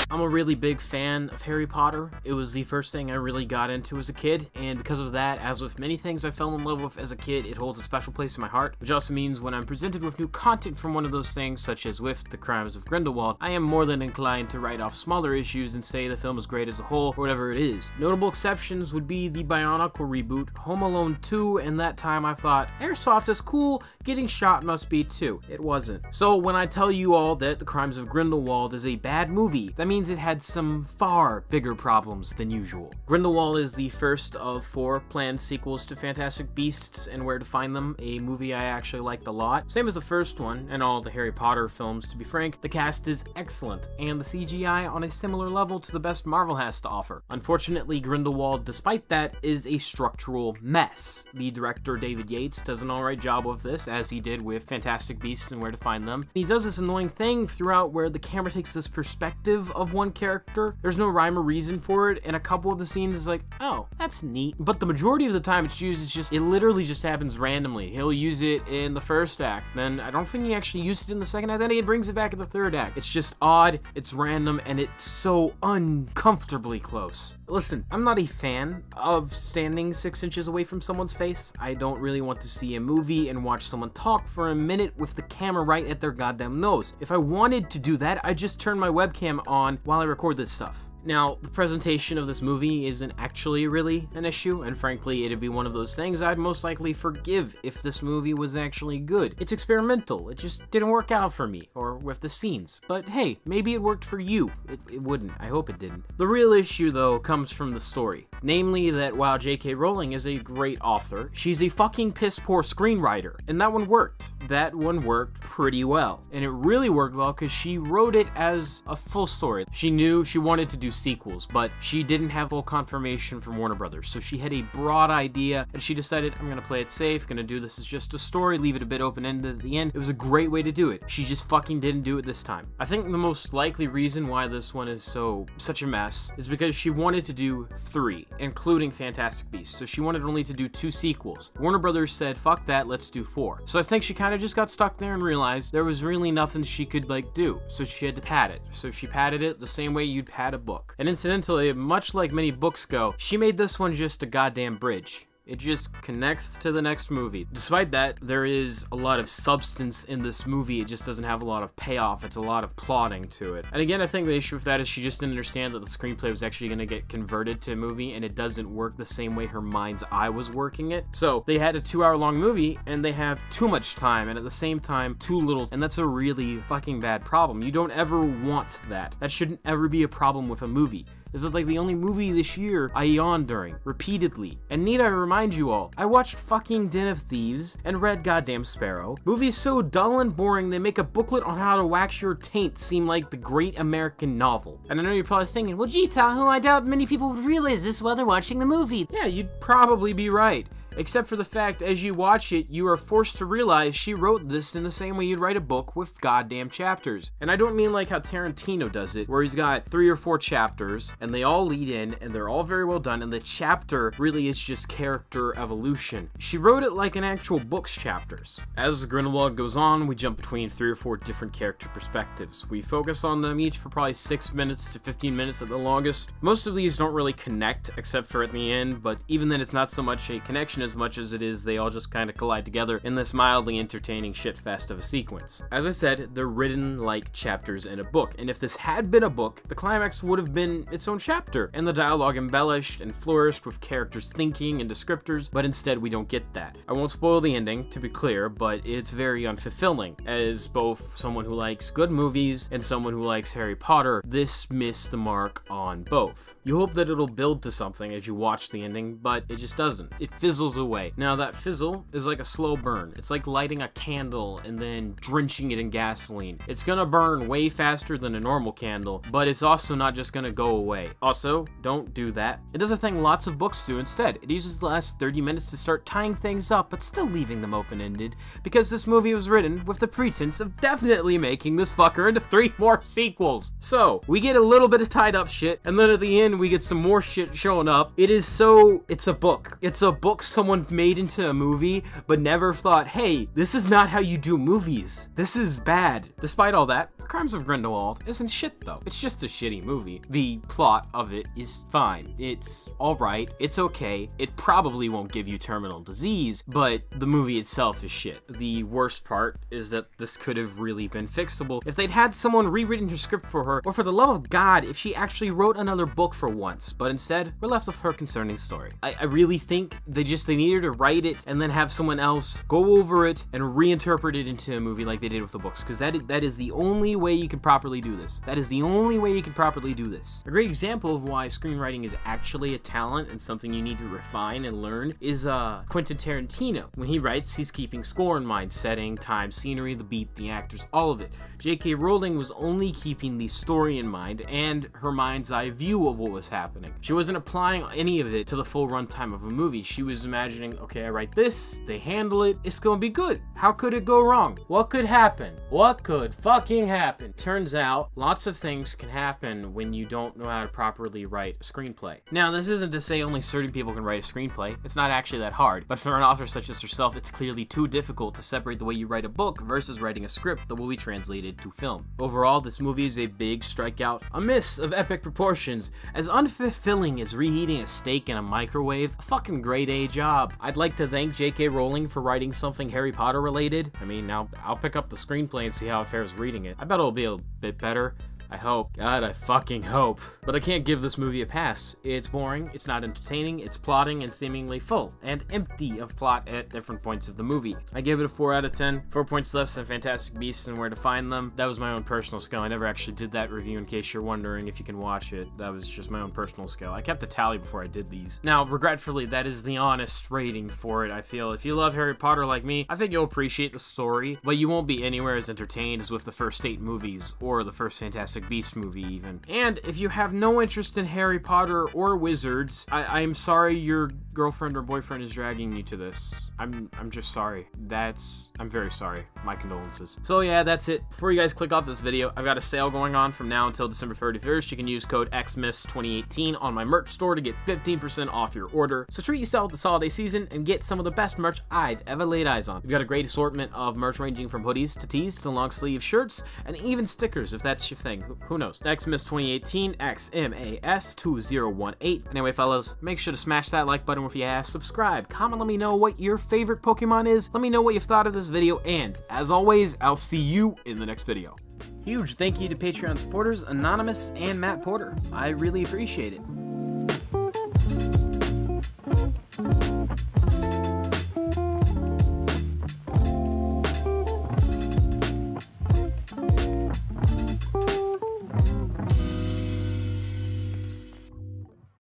I'm a really big fan of Harry Potter. It was the first thing I really got into as a kid, and because of that, as with many things I fell in love with as a kid, it holds a special place in my heart, which also means when I'm presented with new content from one of those things, such as with The Crimes of Grindelwald, I am more than inclined to write off smaller issues and say the film is great as a whole, or whatever it is. Notable exceptions would be the Bionicle reboot, Home Alone 2, and that time I thought, airsoft is cool, getting shot must be too. It wasn't. So when I tell you all that The Crimes of Grindelwald is a bad movie, that means it had some far bigger problems than usual. Grindelwald is the first of 4 planned sequels to Fantastic Beasts and Where to Find Them, a movie I actually liked a lot. Same as the first one, and all the Harry Potter films, to be frank, the cast is excellent, and the CGI on a similar level to the best Marvel has to offer. Unfortunately, Grindelwald, despite that, is a structural mess. The director, David Yates, does an alright job with this, as he did with Fantastic Beasts and Where to Find Them. He does this annoying thing throughout where the camera takes this perspective of one character. There's no rhyme or reason for it, and a couple of the scenes is like, oh, that's neat. But the majority of the time it's used, it literally just happens randomly. He'll use it in the first act, then I don't think he actually used it in the second act, then he brings it back in the third act. It's just odd, it's random, and it's so uncomfortably close. Listen, I'm not a fan of standing 6 inches away from someone's face. I don't really want to see a movie and watch someone talk for a minute with the camera right at their goddamn nose. If I wanted to do that, I'd just turn my webcam on while I record this stuff. Now, the presentation of this movie isn't actually really an issue, and frankly, it'd be one of those things I'd most likely forgive if this movie was actually good. It's experimental, it just didn't work out for me, or with the scenes. But hey, maybe it worked for you. It wouldn't. I hope it didn't. The real issue, though, comes from the story. Namely that while J.K. Rowling is a great author, she's a fucking piss-poor screenwriter, and that one worked. That one worked pretty well. And it really worked well because she wrote it as a full story. She knew she wanted to do sequels, but she didn't have full confirmation from Warner Brothers, so she had a broad idea, and she decided, I'm gonna play it safe, gonna do this as just a story, leave it a bit open-ended at the end. It was a great way to do it. She just fucking didn't do it this time. I think the most likely reason why this one is such a mess is because she wanted to do 3, including Fantastic Beasts, so she wanted only to do 2 sequels. Warner Brothers said, fuck that, let's do 4. So I think she kind of just got stuck there and realized there was really nothing she could, do, so she had to pad it. So she padded it the same way you'd pad a book. And incidentally, much like many books go, she made this one just a goddamn bridge. It just connects to the next movie. Despite that, there is a lot of substance in this movie. It just doesn't have a lot of payoff. It's a lot of plotting to it. And again, I think the issue with that is she just didn't understand that the screenplay was actually going to get converted to a movie, and it doesn't work the same way her mind's eye was working it. So they had a 2-hour-long movie, and they have too much time, and at the same time, too little. And that's a really fucking bad problem. You don't ever want that. That shouldn't ever be a problem with a movie. This is like the only movie this year I yawned during, repeatedly. And need I remind you all, I watched fucking Den of Thieves and read Goddamn Sparrow. Movies so dull and boring they make a booklet on how to wax your taint seem like the great American novel. And I know you're probably thinking, well gee Tahu, I doubt many people would realize this while they're watching the movie. Yeah, you'd probably be right. Except for the fact, as you watch it, you are forced to realize she wrote this in the same way you'd write a book with goddamn chapters. And I don't mean like how Tarantino does it, where he's got 3 or 4 chapters, and they all lead in, and they're all very well done, and the chapter really is just character evolution. She wrote it like an actual book's chapters. As Grindelwald goes on, we jump between 3 or 4 different character perspectives. We focus on them each for probably 6 minutes to 15 minutes at the longest. Most of these don't really connect, except for at the end, but even then it's not so much a connection as much as it is they all just kind of collide together in this mildly entertaining shitfest of a sequence. As I said, they're written like chapters in a book, and if this had been a book, the climax would have been its own chapter, and the dialogue embellished and flourished with characters thinking and descriptors, but instead we don't get that. I won't spoil the ending, to be clear, but it's very unfulfilling. As both someone who likes good movies and someone who likes Harry Potter, this missed the mark on both. You hope that it'll build to something as you watch the ending, but it just doesn't. It fizzles away. Now that fizzle is like a slow burn. It's like lighting a candle and then drenching it in gasoline. It's gonna burn way faster than a normal candle, but it's also not just gonna go away. Also, don't do that. It does a thing lots of books do instead. It uses the last 30 minutes to start tying things up, but still leaving them open-ended, because this movie was written with the pretense of definitely making this fucker into 3 more sequels. So, we get a little bit of tied up shit, and then at the end we get some more shit showing up. It's a book. It's a book someone someone made into a movie, but never thought, hey, this is not how you do movies. This is bad. Despite all that, The Crimes of Grindelwald isn't shit though. It's just a shitty movie. The plot of it is fine. It's alright. It's okay. It probably won't give you terminal disease, but the movie itself is shit. The worst part is that this could have really been fixable if they'd had someone rewritten her script for her, or for the love of God, if she actually wrote another book for once. But instead, we're left with her concerning story. I really think they needed to write it and then have someone else go over it and reinterpret it into a movie like they did with the books, because that is the only way you can properly do this. That is the only way you can properly do this. A great example of why screenwriting is actually a talent and something you need to refine and learn is Quentin Tarantino. When he writes, he's keeping score in mind, setting, time, scenery, the beat, the actors, all of it. J.K. Rowling was only keeping the story in mind and her mind's eye view of what was happening. She wasn't applying any of it to the full runtime of a movie. She was imagining, okay, I write this, they handle it, it's gonna be good. How could it go wrong? What could happen? What could fucking happen? Turns out, lots of things can happen when you don't know how to properly write a screenplay. Now, this isn't to say only certain people can write a screenplay. It's not actually that hard. But for an author such as herself, it's clearly too difficult to separate the way you write a book versus writing a script that will be translated to film. Overall, this movie is a big strikeout, a miss of epic proportions, as unfulfilling as reheating a steak in a microwave. A fucking grade A job. I'd like to thank J.K. Rowling for writing something Harry Potter related. I mean, now I'll pick up the screenplay and see how it fares reading it. I bet it'll be a bit better. I hope. God, I fucking hope. But I can't give this movie a pass. It's boring, it's not entertaining, it's plotting and seemingly full, and empty of plot at different points of the movie. I gave it a 4 out of 10, 4 points less than Fantastic Beasts and Where to Find Them. That was my own personal skill. I never actually did that review, in case you're wondering if you can watch it. That was just my own personal skill. I kept a tally before I did these. Now, regretfully, that is the honest rating for it, I feel. If you love Harry Potter like me, I think you'll appreciate the story, but you won't be anywhere as entertained as with the first 8 movies, or the first Fantastic Beasts movie even. And if you have no interest in Harry Potter or wizards, I'm sorry your girlfriend or boyfriend is dragging you to this. I'm just sorry. I'm very sorry. My condolences. So yeah, that's it. Before you guys click off this video, I've got a sale going on from now until December 31st. You can use code XMISS2018 on my merch store to get 15% off your order. So treat yourself this holiday season and get some of the best merch I've ever laid eyes on. We've got a great assortment of merch ranging from hoodies to tees to long sleeve shirts and even stickers if that's your thing. Who knows? XMISS2018, XMAS2018. Anyway, fellas, make sure to smash that like button if you have. Subscribe, comment, let me know what your favorite Pokemon is. Let me know what you've thought of this video, and as always, I'll see you in the next video. Huge thank you to Patreon supporters Anonymous and Matt Porter. I really appreciate it.